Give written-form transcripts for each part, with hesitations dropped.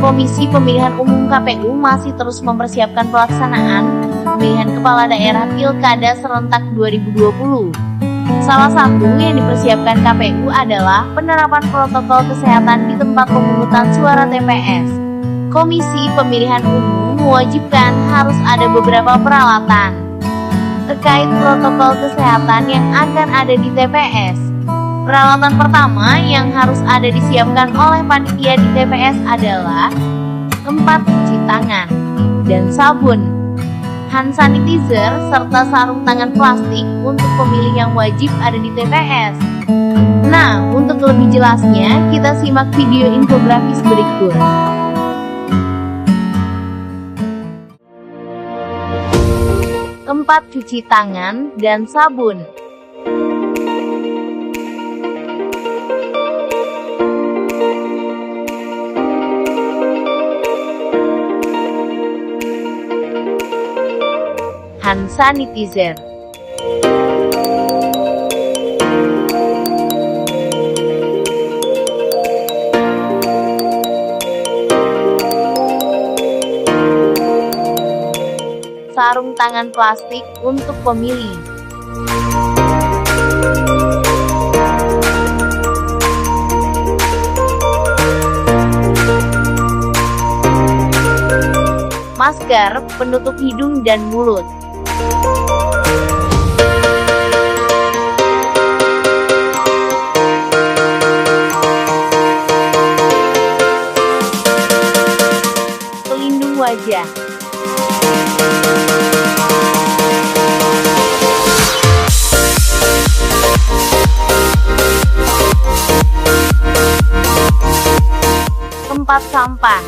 Komisi Pemilihan Umum KPU masih terus mempersiapkan pelaksanaan pemilihan kepala daerah Pilkada serentak 2020. Salah satu yang dipersiapkan KPU adalah penerapan protokol kesehatan di tempat pemungutan suara TPS. Komisi Pemilihan Umum mewajibkan harus ada beberapa peralatan terkait protokol kesehatan yang akan ada di TPS. Peralatan pertama yang harus ada disiapkan oleh panitia di TPS adalah tempat cuci tangan dan sabun, hand sanitizer, serta sarung tangan plastik untuk pemilih yang wajib ada di TPS. Nah, untuk lebih jelasnya, kita simak video infografis berikut. Tempat cuci tangan dan sabun. Hand sanitizer. Sarung tangan plastik untuk pemilih. Masker penutup hidung dan mulut. Pelindung wajah. Tempat sampah.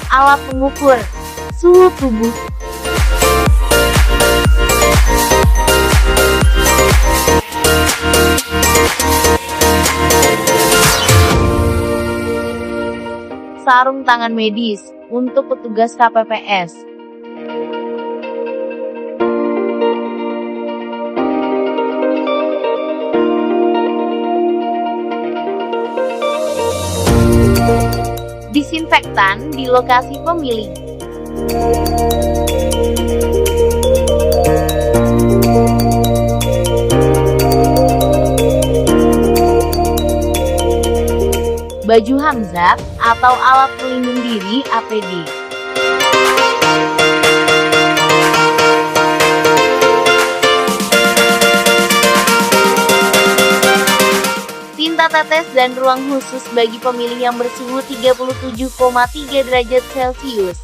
Alat pengukur suhu tubuh. Sarung tangan medis untuk petugas KPPS. Disinfektan di lokasi pemilih. Baju hamzat atau alat pelindung diri APD. Tinta tetes dan ruang khusus bagi pemilih yang bersuhu 37,3 derajat Celcius.